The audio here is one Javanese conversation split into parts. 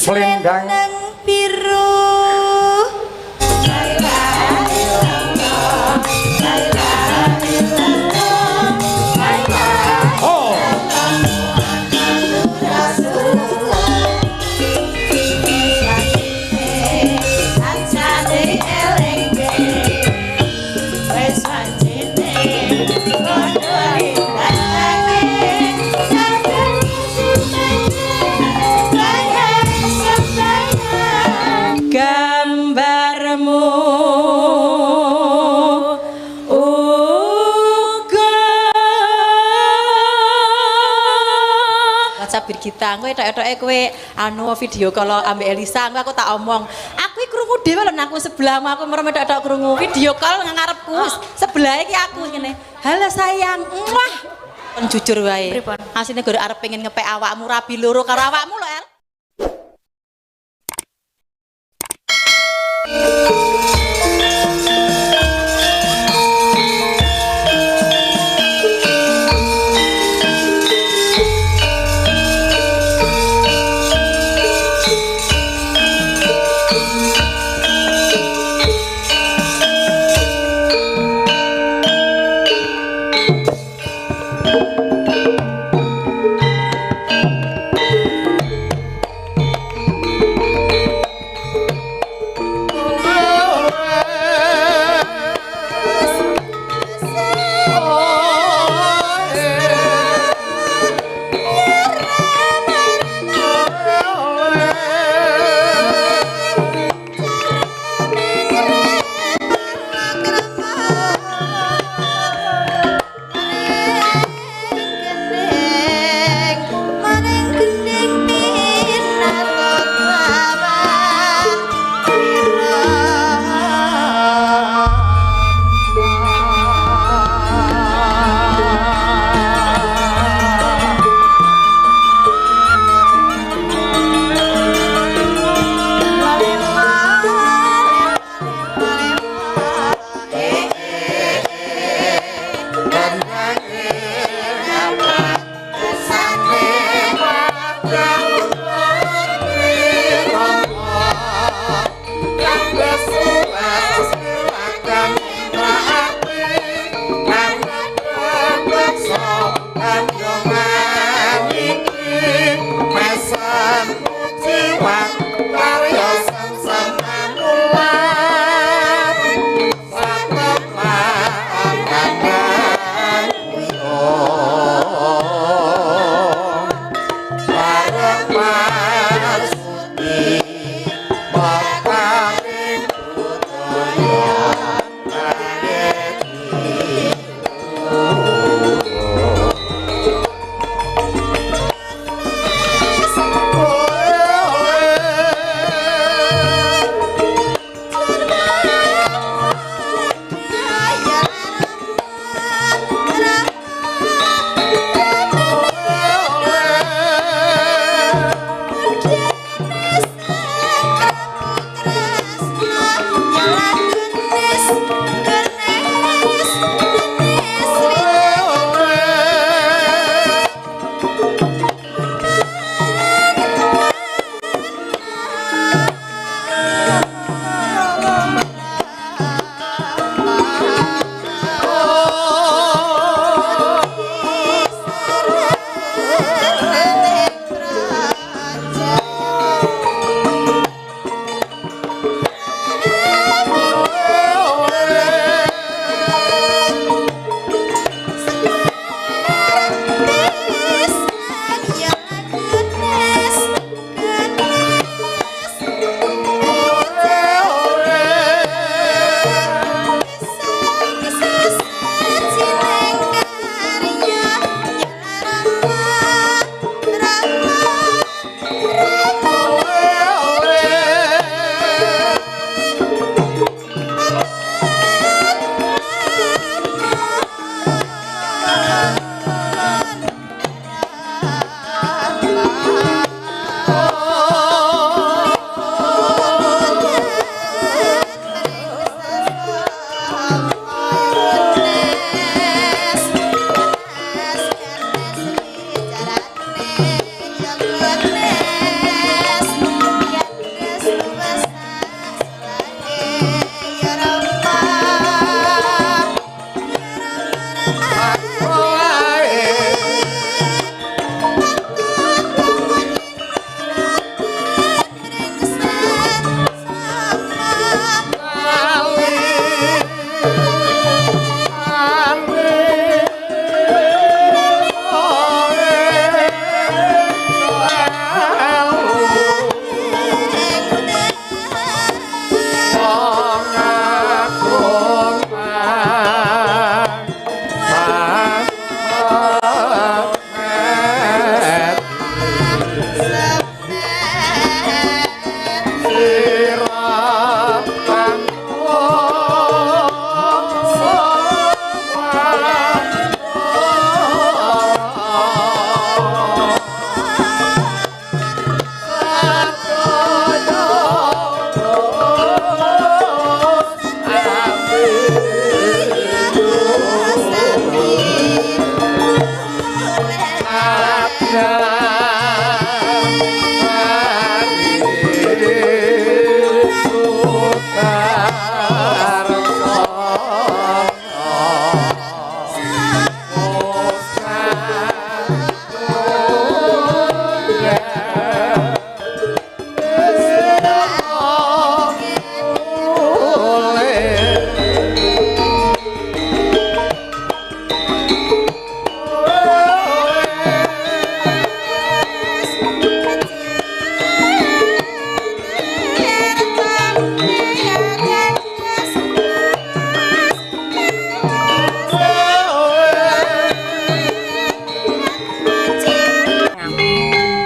selendang biru. Sabir kita, gue etok-etoke kowe anu video kalau ambek Elisa, aku tak omong, aku iki krungu dhewe lho aku sebelahmu, aku merem etok-etok krungu video call ngarepku sebelah iki aku ngene. Halo sayang. Wah. Kon jujur wae. Asline gore arep pengen ngepek awakmu rabi loro karo awakmu lho, El.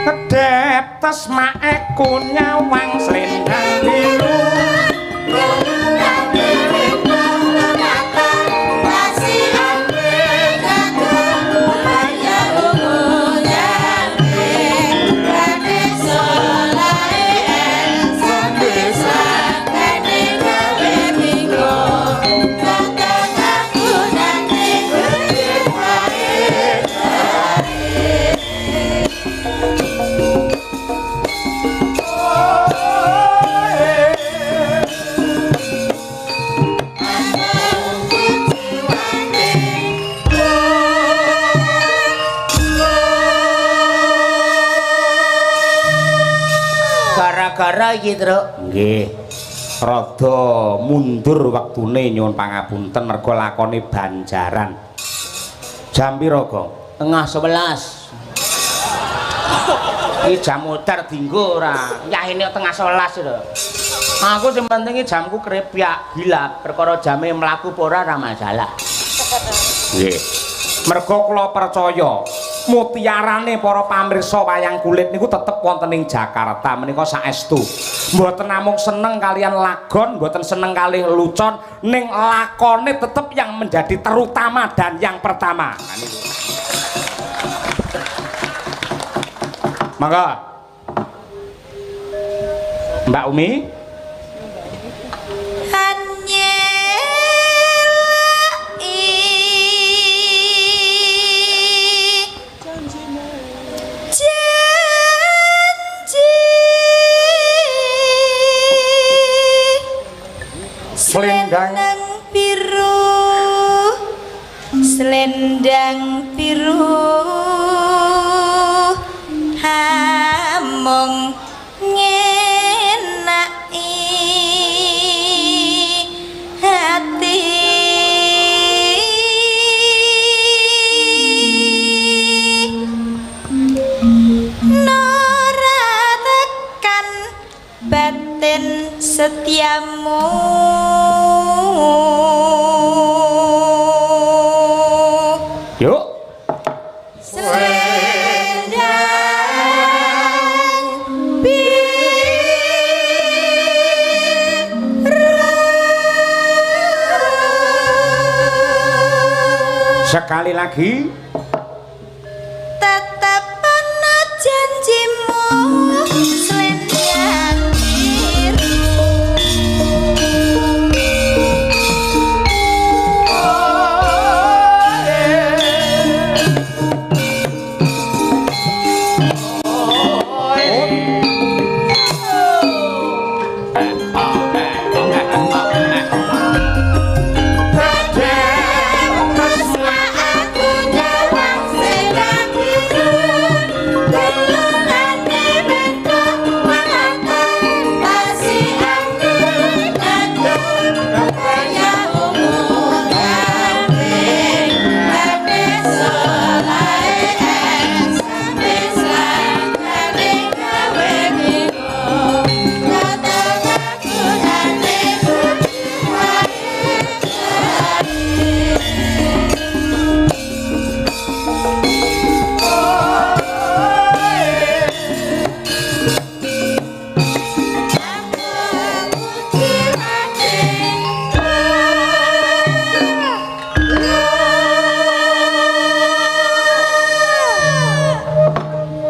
Deptes maeku nyawang slendang biru gara iki, Truk. nggih rada mundur wektune nyuwun pangapunten merga lakone banjaran jam pira Gong? Tengah 11. Iki jam muter dienggo ora yahine tengah 11 lho. Aku sing penting jamku krepyak gilap perkara jame mlaku apa ora masalah. Nggih merga kula percaya mutiarane para pamirsa wayang kulit niku tetep wonten ing Jakarta menika saestu mboten namung seneng kalian lagon mboten seneng kalih lucon ning lakone tetep yang menjadi terutama dan yang pertama nah, niku. Mangga Mbak Umi Selendang biru, selendang biru, hamong ngenai hati. Nora tekan batin setiamu. yuk selendang biru sekali lagi tetap ana janjimu selendang biru.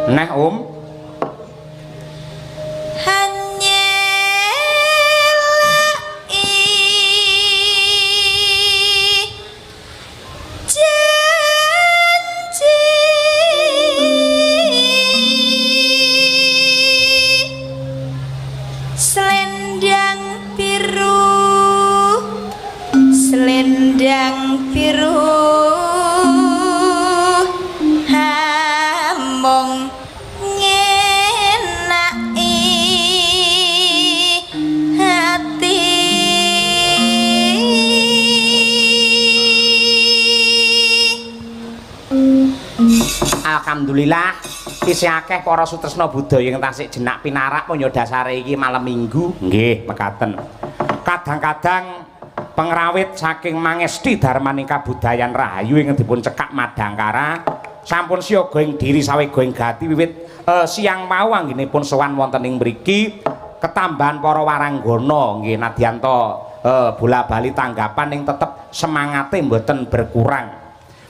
nah selendang biru, selendang biru, hamong ngenai hati. Alhamdulillah isih akeh para sutresna budaya yang tasik jenak pinarak punya dasare iki malam minggu nggih mekaten kadang-kadang pengrawit saking mangesti darmaning kabudayan rahayu yang dipun cekak Madangkara sampun siaga ing diri sawe goeng gati wiwit siang mau anggenipun sowan wonten ing mriki ketambahan para waranggana nggih nadyanto bola-bali tanggapan ing tetep semangate mboten berkurang.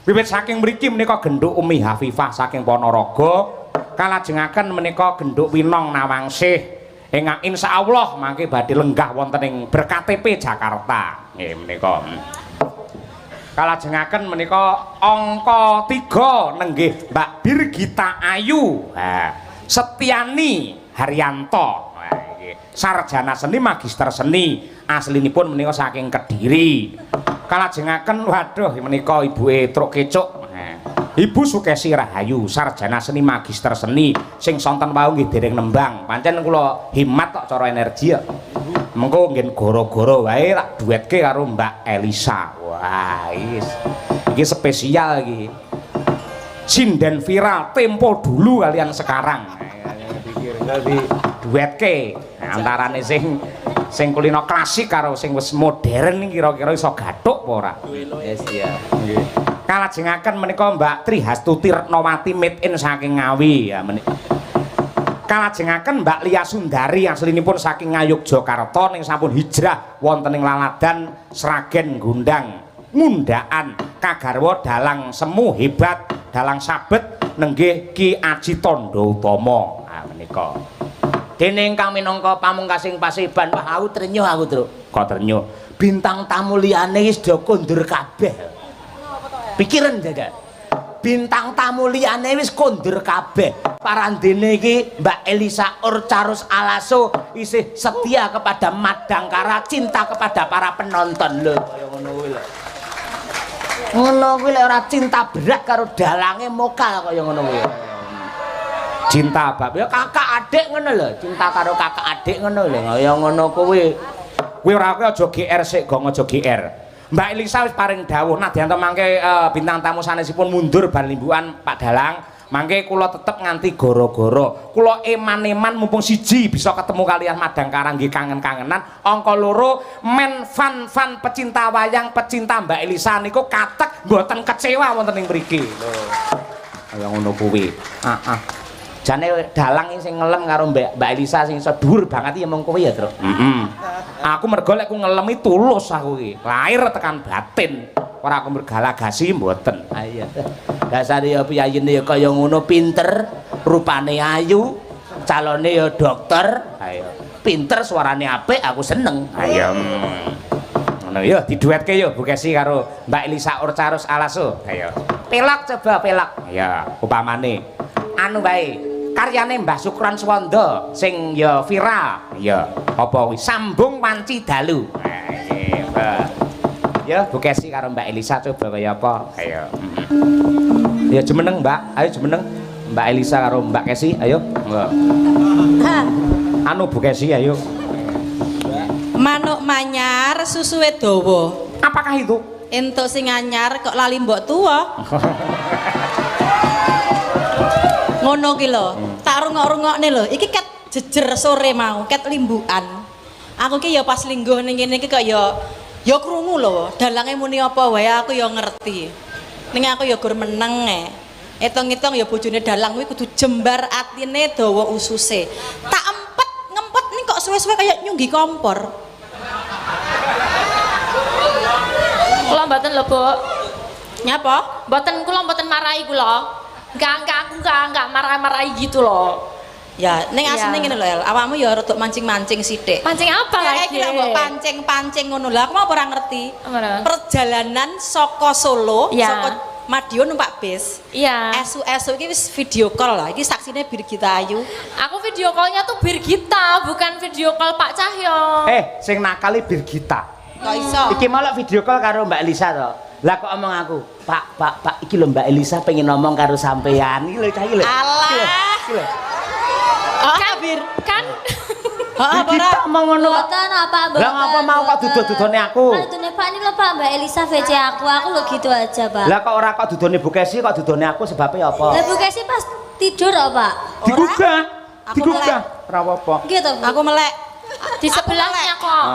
Wiwit saking mriki menika genduk Umi Hafifah saking Ponorogo kalajengaken menika genduk Winong Nawangsih ingkang insyaallah mangke badhe lenggah wonten ing berKTP Jakarta. Nggih menika. Kalajengaken menika angka 3 nenggih Mbak Birgita Ayu. Setiani Haryanto. Sarjana seni magister seni aslinipun menika saking Kediri. Kalajengaken waduh menika ibuke truk kecuk. Ibu Sukesi Rahayu sarjana seni magister seni sing sonten wau nggih dereng nembang. Pancen kula himat kok cara energi ya. Mengko nggih goro-goro wae tak duetke karo Mbak Elisa. Wah, iki spesial iki. Sinden viral tempo dulu kalian sekarang. Pikir dadi duetke antarane sing kulino klasik karo sing wis modern kira-kira iso gathuk apa ora? Yes ya. Nggih. Kalajengaken menika Mbak Trihastuti Retnowati made in saking Ngawi ya menika. Kalajengaken Mbak Lia Sundari aslinipun saking Ngayogyakarta ning sampun hijrah wonten ing Laladan Sragen Gundang ngundaan kagarwa dalang semu hebat dalang sabet nenggih Ki Aji Tondo Utama. Nah menika. Dene ingkang minangka pamungkasing Paseban wah aku trenyuh aku, Truk. Kok trenyuh? Bintang tamu liyane wis do kondur kabeh. Pikiran jaga. Bintang tamu liyane wis kondur kabeh. Parandene iki Mbak Elisa Orcarus Alaso isih setia kepada Madangkara, cinta kepada para penonton lho. Kaya ngono kuwi lho. Ngono kuwi lek ora cinta berat karo dalange mokal kaya ngono kuwi. Cinta bab ya kakak adik ngono lho, cinta karo kakak adik ngono lho. Kaya ngono kuwi. Kuwi ora kuwi aja GR sik, gong aja GR. Mbak Elisa wis paring dawuh nadyanto mangke bintang tamu sanesipun mundur bar limbukan Pak Dalang, mangke kula tetep nganti goro-goro. Kula eman-eman mumpung siji bisa ketemu kalian Madangkara nggih kangen-kangenan. Angka loro men fan pecinta wayang, pecinta Mbak Elisa niku katek mboten kecewa wonten ing mriki. Lho. Kaya ngono kuwi. Jane Dalang sing ngelem karo Mbak Elisa sing iso dhuwur banget ya mung kowe ya, Truk. Aku mergo lek ku ngelemi tulus aku iki. Lahir tekan batin. Ora aku bergalagasi mboten. Ha iya. Dasare ya piyayine ya kaya ngono pinter, rupane ayu, calone ya dokter. Ayo. Pinter, suarane apik, aku seneng. Ayo. Ngono ya diduetke ya Bu Kesi karo Mbak Elisa Orcarus Alaso. Ayo. Pelak coba pelak. Ya, upamane anu bae. Karyane Mbah Sukron Swanda sing ya viral ya apa kuwi sambung wanci dalu. Ya Bu Kesi karo Mbak Elisa coba kaya apa ayo. Ya jemeneng Mbak, ayo jemeneng Mbak Elisa karo Mbak Kesi ayo. Anu Bu Kesi ayo. Manuk manyar susuwe dawa. Apakah itu? Entuk sing anyar kok lali mbok tuwa. Ngono ki lho. Tak rungok-rungokne lho. Iki ket jejer sore mau, ket limbukan. Aku ki ya pas lingguh ning kene iki kok ya krungu lho. Dalange muni apa wae aku ya ngerti. Ning aku ya gur meneng Hitung-hitung ya bojone Dalang kuwi kudu jembar atine dawa ususe. Tak ngempet ning kok suwe-suwe kaya nyunggi kompor. Kula mboten lho, Bu. Nyapa? Mboten kula mboten marahi kula. Enggak marah-marahi gitu loh. Ya, ning asline ngene lho, El. Awakmu ya rada mancing-mancing sithik. Pancing apa Ya, lagi? iki lho mbok pancing-pancing ngono lho. Aku mau ora ngerti. Ngono. Perjalanan saka Solo, Ya. saka Madiun numpak bis. Iya. Esuk-esuk iki wis video call lah. Iki saksine Birgita Ayu. Aku video call-nya tuh Birgita, bukan video call Pak Cahyo. Sing nakali Birgita. Kok iso? Iki malah video call karo Mbak Elisa to. Lah kok omong aku, Pak, iki lho Mbak Elisa pengen ngomong karo sampean. Iki lho cah iki lho. Alah. Iki lho. Kan Heeh, Kita omong ngono. Mboten apa Mbak? Lah ngapa mau kok duduk-dudone aku? Dudune Pak ini lho Pak, Mbak Elisa VC aku lho gitu aja Pak. Lah kok ora kok dudone Bu Kesi kok dudone aku sebabnya apa? Lah Bu Kesi pas tidur kok Pak. Digugah. Aku Digugah. Ora apa-apa. Gitu Bu. Aku melek. di sebelahnya kok.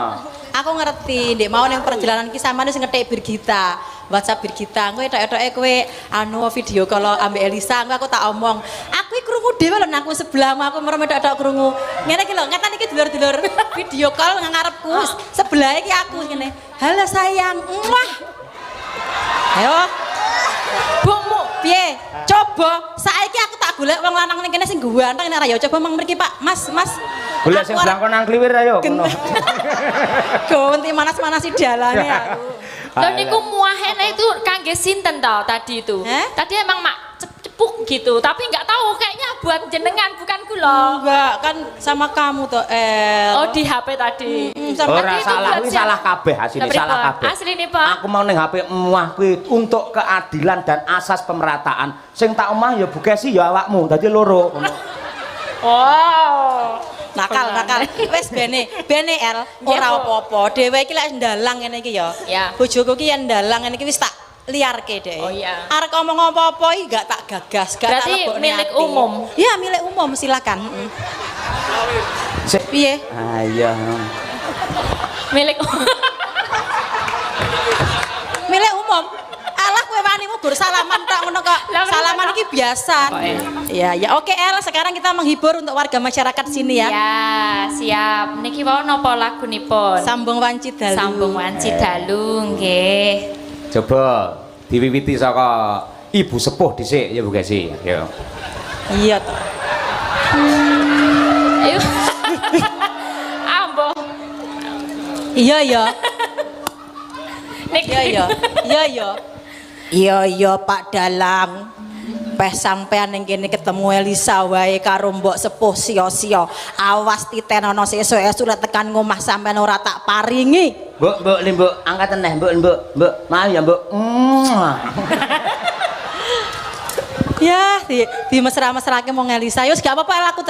Aku ngerti, ndek mau ning perjalanan ki sampean wis ngethik Birgita. WhatsApp Birgita, kowe tok-toke kowe anu video call ambek Elisa, aku tak omong. Aku iki krungu dhewe lho nang sebelahmu, aku merem tok-tok krungu. Ngene iki lho, ngeten iki dulur-dulur video call nang ngarepku, sebelah iki aku ngene. Halo sayang. Wah. Ayo. Bukmu piye? Coba saiki aku tak golek wong lanang ning kene sing ganteng nek ra ya coba mang mriki Pak. Mas. Golek sing blangkon nang kliwir ayo ngono. Ganti manas-manasi dalane aku. Lho niku muahene itu kangge sinten to tadi itu? Tadi emang mak cepuk gitu, tapi nggak tahu kayaknya buat jenengan bukan kula. Enggak, kan sama kamu toh El. Oh di HP tadi. Ora salah, kuwi salah kabeh asline salah kabeh. Asline Pak. Aku mau ning HP muah kuwi untuk keadilan dan asas pemerataan. Sing tak omah ya bukesi ya awakmu, dadi loro ngono. Oh. Nakal. Wes bene El, ora apa-apa. Dhewe iki lek ndalang ngene iki ya. Bojoku ki yen ndalang ngene iki wis tak liarke deh. Oh iya. Arek ngomong apa-apa iki gak tak gagas, gak tak lebokne. Berarti milik ati. umum. Iya, milik umum, silakan. Piye? Ayo. Milik Milik umum. Alah kowe wani mubur salaman tok ngono kok. Salaman iki biasa. Iya, ya oke El, sekarang kita menghibur untuk warga masyarakat sini ya. Ya, siap. Niki wau napa lagunipun? Sambung wanci dalu. Sambung wanci dalu nggih. Coba diwiwiti saka ibu sepuh dhisik ya Bu Gesi. Ya. Iya toh. Ayo. Ambo. Iya. Niki. Iya Pak Dalang. Peh sampean ning kene ketemu Elisa wae karo mbok sepuh sia-sia. Awas titenono sesuk-esuk lek tekan ngomah sampean ora tak paringi. Mbok angkat neh, mbok. Maaf ya, mbok. Ya, di mesra-mesrake mau Elisa. Yus gak apa-apa, aku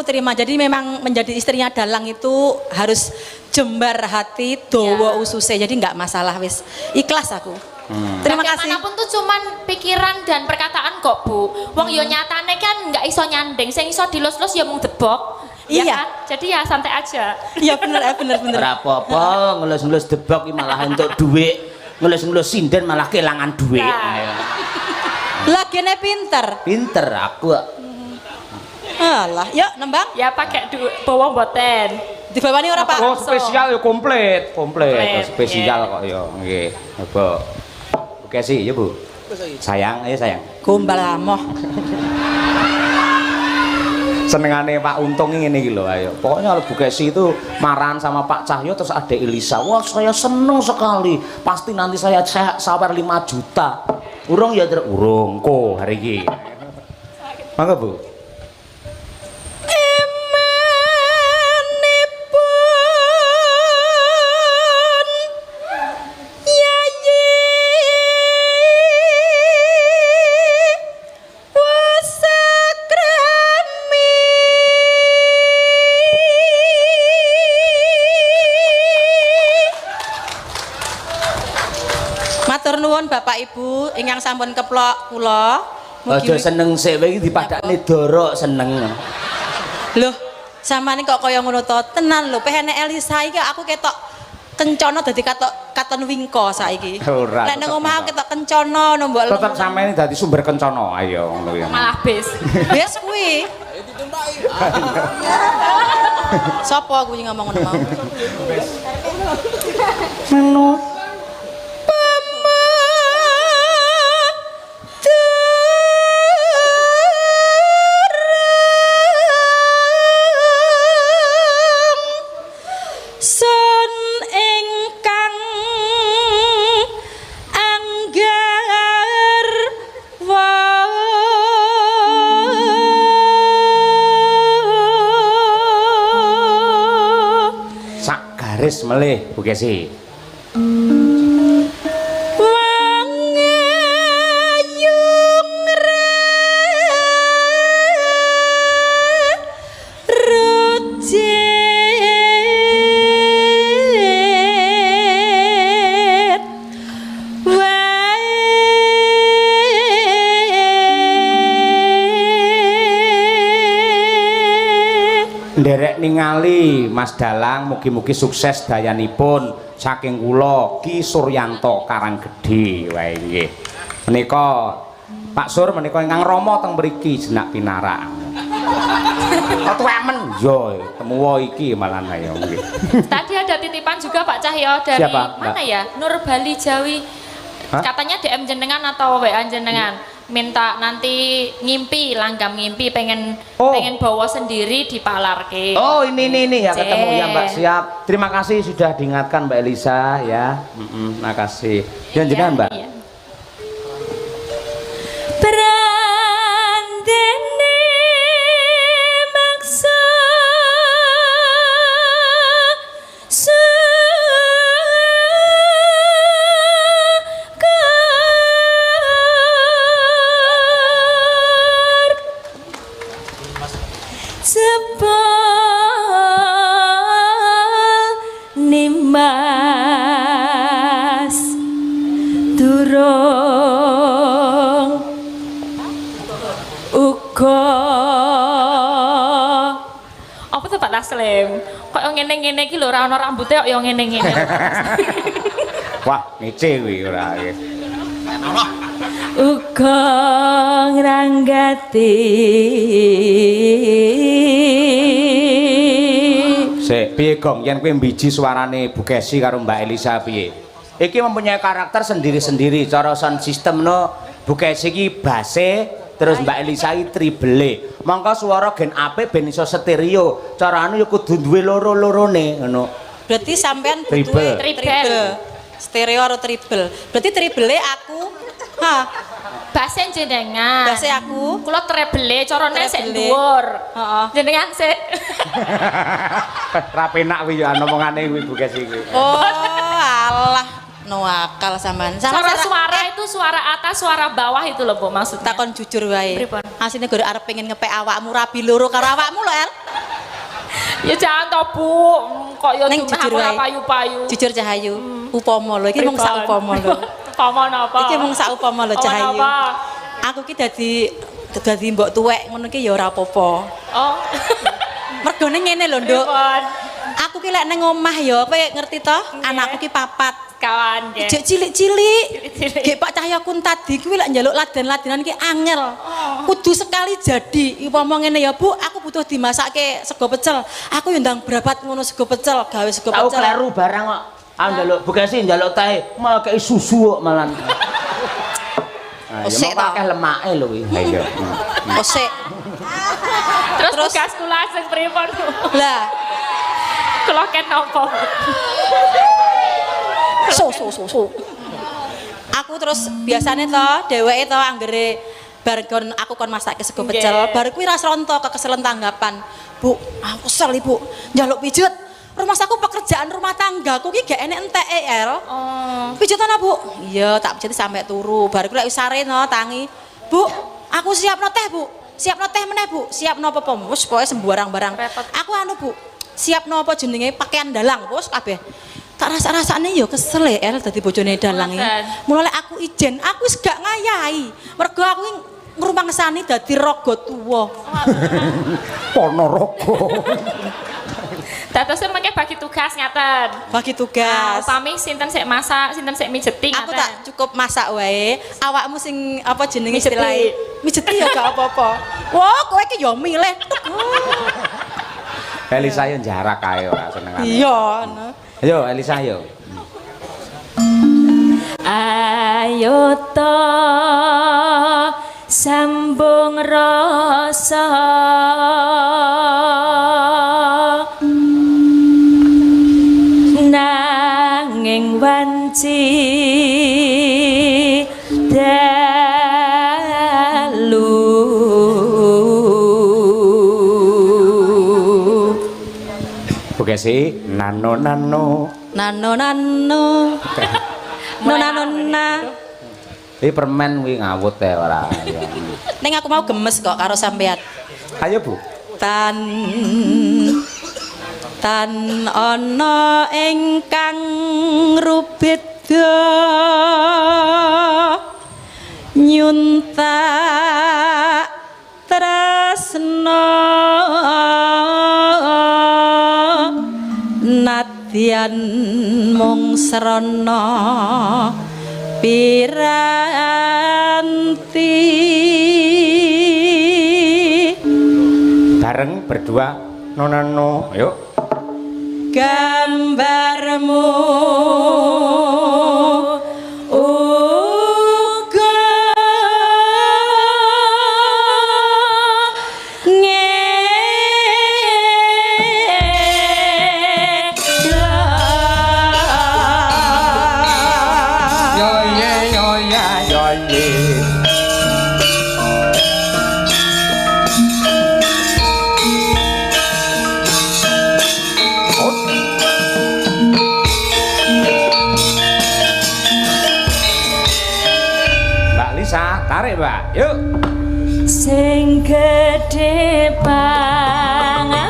terima. Jadi memang menjadi istrinya Dalang itu harus jembar hati, dawa ususe. Jadi nggak masalah wis. Ikhlas aku. Terima kasih. Bagaimanapun tuh cuman pikiran dan perkataan kok Bu. Wong yo nyatane kan nggak iso nyandeng, sing iso dilus-lus ya mung debok. Iya. Ya kan? Jadi ya santai aja. Iya bener. Ora apa-apa, ngelus-ngelus debok iki malah entuk dhuwit. Ngelus-ngelus sinden malah kelangan dhuwit. Ayo. Lagine pinter. Pinter aku. Alah, yuk nembang. Ya pakai bawa mboten. Dibawani ora Pak? Oh, spesial ya komplit. Spesial kok ya. Nggih. Coba. Oke sih, ya Bu. Sayang, ayo sayang. Gombal amoh. Senengane Pak Untung ngene iki lho, ayo. Pokoknya kalau Bu Gesi itu marahan sama Pak Cahyo terus ada Elisa. Wah, saya seneng sekali. Pasti nanti saya sawer 5 juta. Urung ya, urung kok hari ini. Mangga Bu. Matur nuwun Bapak Ibu ingkang sampun keplok kula. Aja seneng sik iki dipadakne dorok seneng. Loh, sampeyan kok kaya ngono to? Tenan lho, pehene Elisa iki aku ketok kencana dadi katon wingko saiki. Lek nang omah ketok kencana no mbok. Tetep sampeyan dadi sumber kencana. Ayo ngono ya. Malah bis. Wis kuwi. Sopo kuwi ngomong ngono mau? Menu garis melih Bu Gesi. Nderek ningali Mas Dalang mugi-mugi sukses dayanipun saking kula Ki Suryanto Karanggedhe wae nggih. Menika Pak Sur menika ingkang rama teng mriki jenak pinarak. Kok tuwemen yo temu iki malah ayo nggih. Tadi ada titipan juga Pak Cahyo dari Siapa, mana Mbak? ya? Nur Bali Jawi. Hah? Katanya DM jenengan atau WA jenengan. Minta nanti ngimpi, langgam ngimpi pengen bawa sendiri dipalarke. Oh ini ya Cek. ketemu ya Mbak, siap. Terima kasih sudah diingatkan Mbak Elisa ya. Makasih. Yang jenengan Mbak. Iya. Brandene maksa Nimas durung uga Apa tuh Pak Taslim? Kok yang ngene-ngene iki lho ora ana rambuté kok yang ngene-ngene. Wah, ngece kuwi ora nggih. uga ngranggati Sik, piye Gong yen kowe mbiji suarane Bu Kesi karo Mbak Elisa piye? Iki mempunyai karakter sendiri-sendiri. Cara sound system no Bu Kesi iki basse, terus Mbak Elisa iki triple. Mangka suara gen apik ben iso stereo. Carane ya kudu duwe loro-lorone ngono. Berarti sampean Triple. butuhe triple. Stereo atau triple. Berarti triple aku. Hah, Basen jenengan. bahasa aku. Kula treble carane sik Treble. dhuwur. Heeh. Jenengan sik Ra penak kuwi ya omongane kuwi Bu Kesi kuwi. Oh, alah. No akal sampean. suara itu suara atas, suara bawah itu loh Bu maksudnya. takon jujur wae. Pripun? Asline gore arep pengen ngepek awakmu rabi loro karo awakmu lho, El. Ya jangan toh Bu, kok yo Ning cuma jujur aku ora wae. payu-payu. Jujur Cahayu. Upama lho, iki mung sak upama lho. Upama napa? Iki mung sak upama lho Upama Cahayu. napa? Aku ki dadi mbok tuwek ngono ki ya ora apa-apa. Oh. Mergone ngene lho, Nduk. Pripun? Aku ki lek nang omah ya, kowe ngerti toh? Anakku ki papat. Kawan nggih. Jek cilik-cilik. Cilik-cilik. Gek Pak Cahyakun tadi kuwi lek njaluk laden-ladenan ki angel. Kudu sekali jadi. Upama ngene ya, Bu, aku butuh dimasakke sego pecel. Aku yo ndang brabat ngono sego pecel, gawe sego Tahu pecel. kleru barang kok. Ah njaluk Bu Kesi njaluk teh, malah kei susu kok malah. Ah, ya Osek mau tau. akeh lemake lho kuwi. Ayo. Osek. Terus Terus? tugas kula sing pripun Bu? Lah, Kula ken napa? so. Aku terus biasanya toh dheweke toh anggere bar kon aku kon masakke sego pecel, Nggih. bar kuwi ras ronto kekeselen tanggapan. Bu, aku kesel Ibu. Njaluk pijet. Rumah aku pekerjaan rumah tanggaku ki gak enek enteke, El. Oh. Pijetan Bu? Iya, tak pijeti sampe turu. Bar kuwi lek wis sare no tangi. Bu, aku siapno teh, Bu. Siapno teh meneh, Bu. Siapno apa-apa? Wis pokoke sembarang barang. Repot. Aku anu, Bu. Siapno apa jenenge pakaian dalang, wis kabeh. Tak rasa-rasane ya kesel ya El dadi bojone dalang iki. Ngoten. Mula lek aku ijen, aku wis gak ngayahi. Mergo aku ki ngrumangsani dadi raga tuwa. Ponorogo. Dados mengke bagi tugas ngaten. Bagi Nah, tugas. upami sinten sik masak, sinten sik mijeti Aku ngaten. tak cukup masak wae. Awakmu sing apa jenenge Mijeti. istilahnya? Mijeti ya gak apa-apa. Wah, kowe ki ya milih. Elisa yo jarak kae ora senengane. Iya, no. Ayo Elisa yo. ayo to sambung rasa nanging wanci dalu Bu Kesi, nano. Nano. Nona. Iki permen kuwi ngawut ya ora. Ya. Ning aku mau gemes kok karo sampean. Ayo Bu. Tan ana ingkang rubeda nyunta tresna nat senadyan mung srana piranti bareng berdua nono yuk gambarmu uga Mbak Lisa tarik Mbak yuk Sing gedhe pangamarana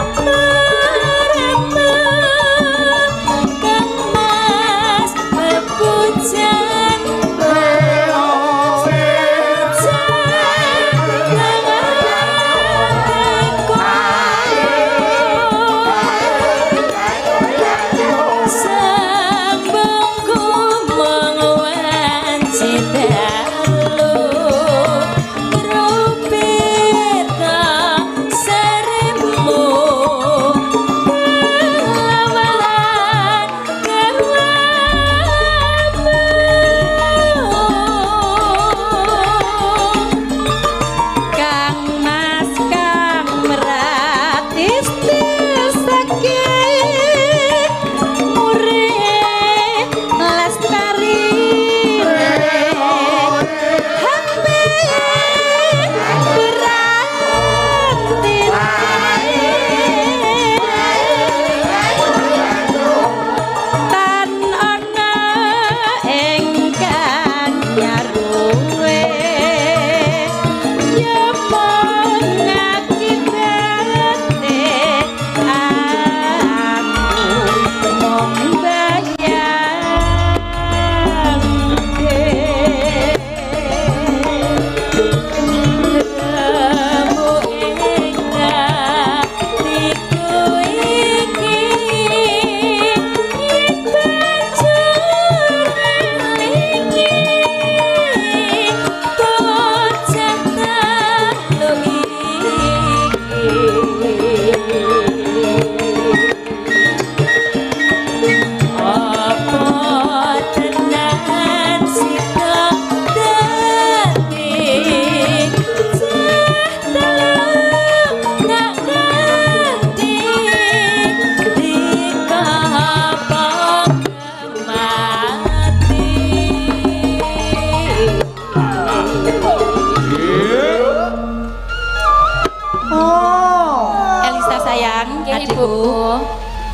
kemas bepujan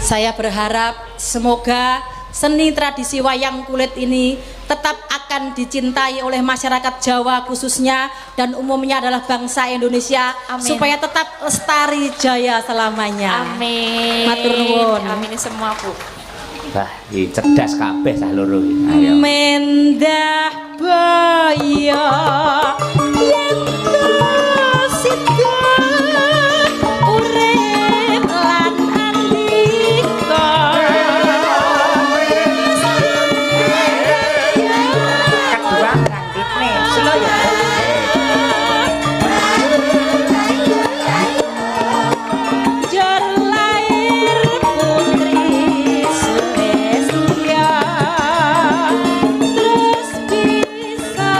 Saya berharap semoga seni tradisi wayang kulit ini tetap akan dicintai oleh masyarakat Jawa khususnya dan umumnya adalah bangsa Indonesia. Amin. Supaya tetap lestari jaya selamanya. Amin. Matur nuwun. Amin semua Bu. Wah, iki cerdas kabeh sah loro iki. Ayo. Mendah boyo yen sida urip lan andika kedua rangkitne slow ya terus bisa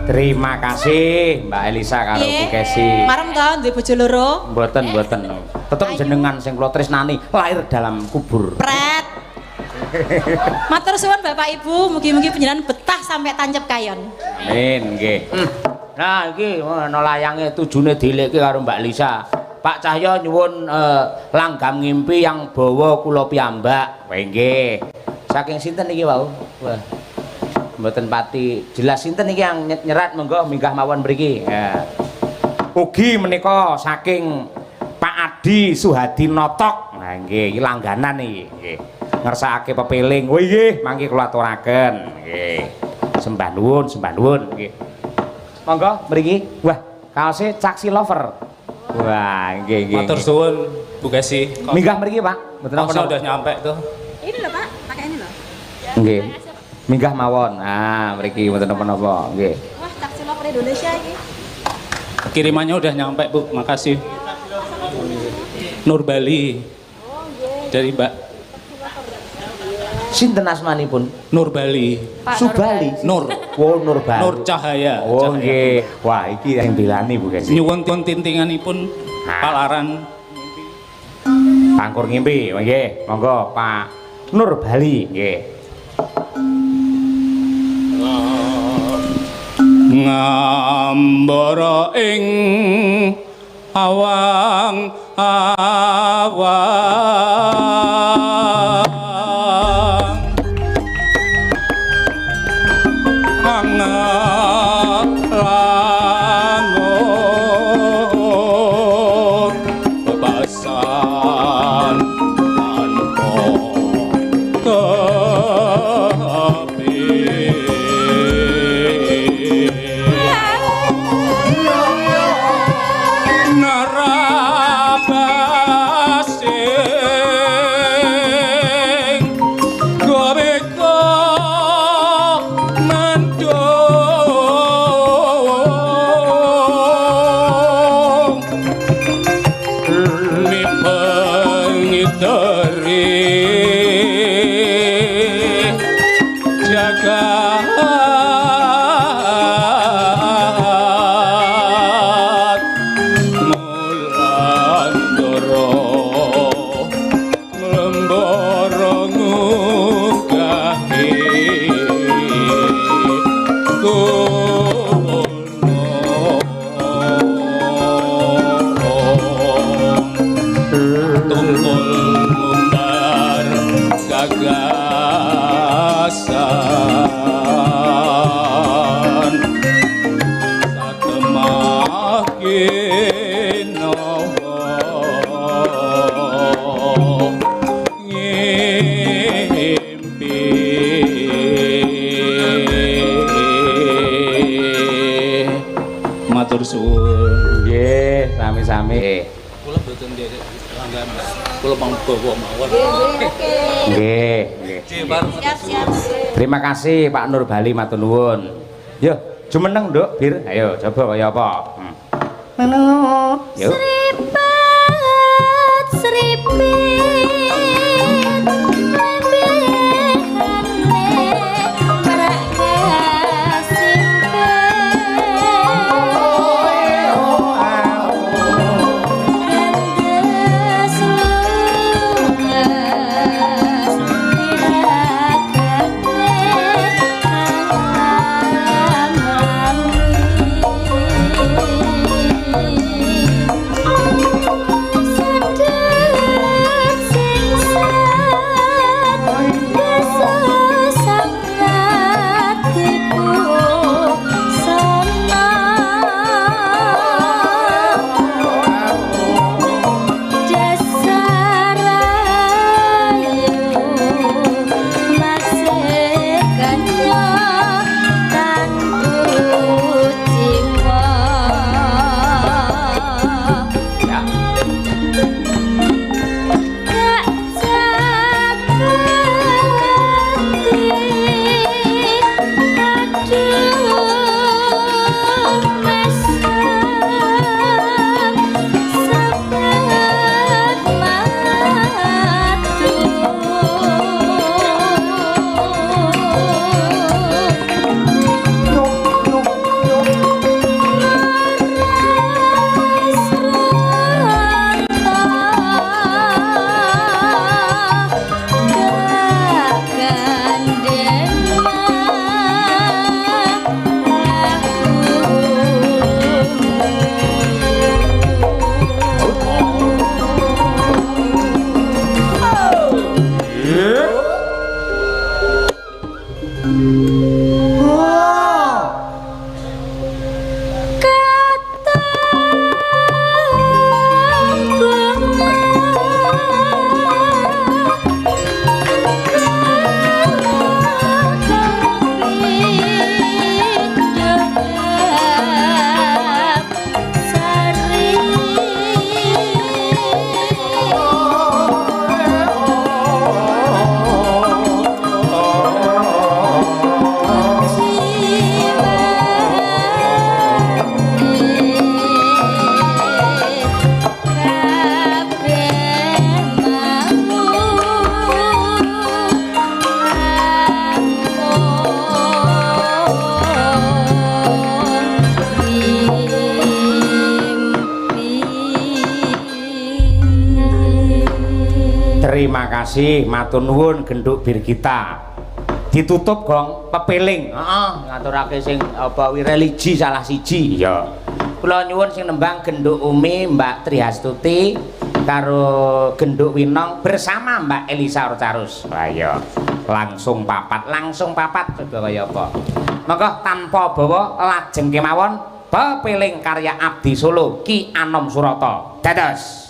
Terima kasih Mbak Elisa karo Bu Kesi. Marem to duwe bojo loro. Mboten. Tetep jenengan sing kula tresnani lahir dalam kubur. Pret. Matur suwun Bapak Ibu, mugi-mugi panjenengan betah sampai tancep kayon. Amin nggih. Nah iki ana layange tujune dilekke karo Mbak Lisa. Pak Cahyo nyuwun langgam ngimpi yang bawa kula piyambak. Wah nggih. Saking sinten iki wau? Wah. Mboten pati jelas sinten iki yang nyerat monggo minggah mawon mriki. Ya. Ugi menika saking Pak Adi Suhadi Notok. Nah nggih iki langganan iki nggih. Ngersakake pepeling. Wih nggih, mangke kula aturaken. Nggih. Sembah nuwun nggih. Monggo mriki. Wah, kaose Caksi Lover. Wah, nggih. Matur suwun Bu Kesi. Minggah mriki, Pak. Mboten Kaosnya napa-napa. udah nyampe tuh. Ini loh Pak, pakai ini loh. Nggih. Minggah mawon. Ah, mriki mboten napa-napa. Nggih. Wah, taksi lover Indonesia ini. Kirimannya udah nyampe Bu, makasih. Nur Bali. Dari Mbak Sinten asmanipun? Nur Bali. Subali. Nur. Oh, Nur Bali. Nur Cahaya. Oh Cahaya. nggih. Wah, iki yang dilani Bu Kesi. Nyuwun tintinganipun palaran Pangkur ngimpi, nggih. Monggo Pak Nur Bali, nggih. ngambara ing awang-awang angalangur bebasan tanpa matur suwun. Nggih, sami-sami. Kula boten nderek langgan. Kula manggawa mawon. Nggih, nggih. Siap. Terima kasih Pak Nur Bali matur nuwun. Yo, jumeneng, Nduk, Bir. Ayo coba kaya apa? Yuk. kasih, matur nuwun genduk Birgita. Ditutup gong pepeling. Heeh, ngaturake sing apa wi religi salah siji. Iya. Kula nyuwun sing nembang genduk Umi Mbak Triastuti karo genduk Winong bersama Mbak Elisa Orcarus. Lah iya. Langsung papat coba kaya apa. Monggo tanpa bawa lajeng kemawon pepeling karya Abdi Solo Ki Anom Surata. Dados.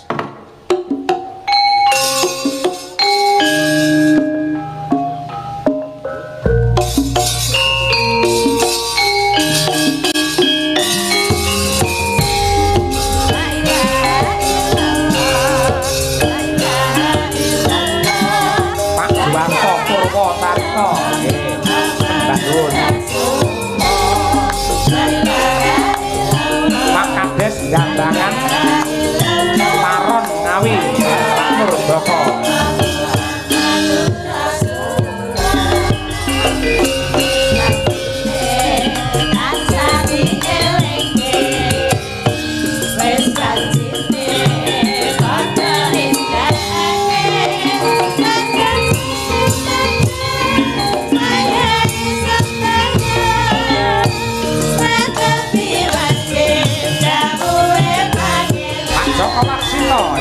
Jambangan Paron Ngawi Pak Murdoko. Joko Marsino.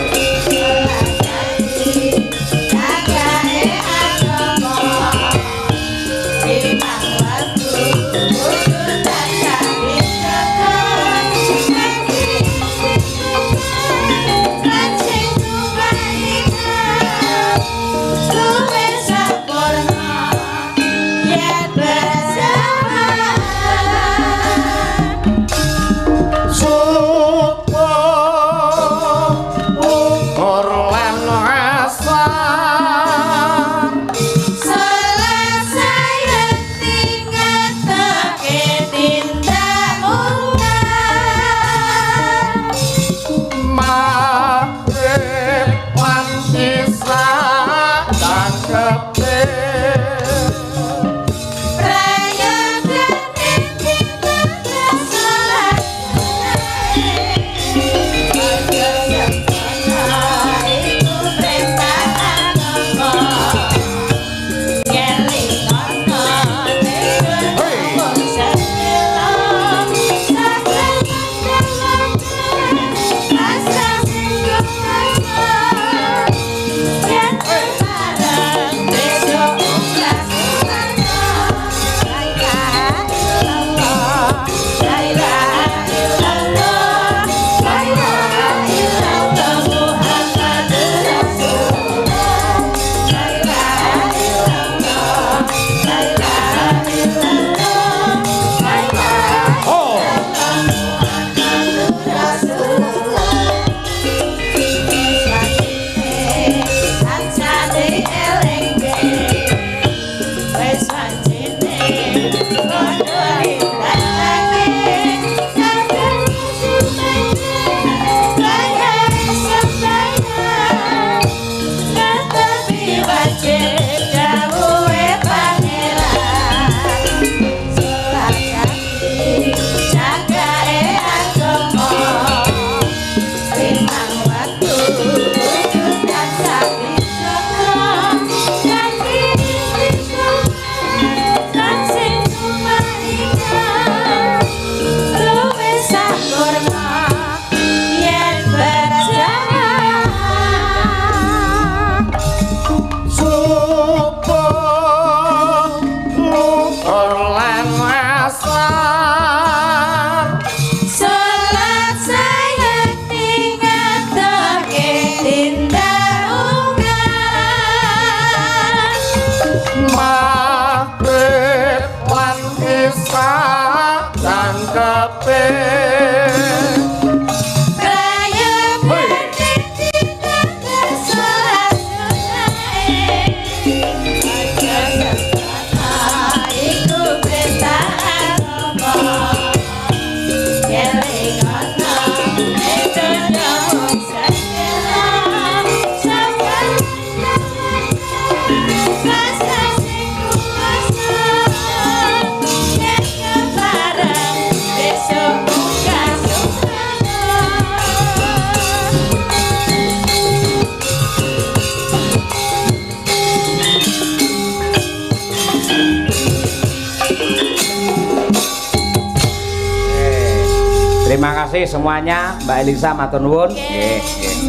kasih semuanya Mbak Elisa matur nuwun. Nggih, nggih.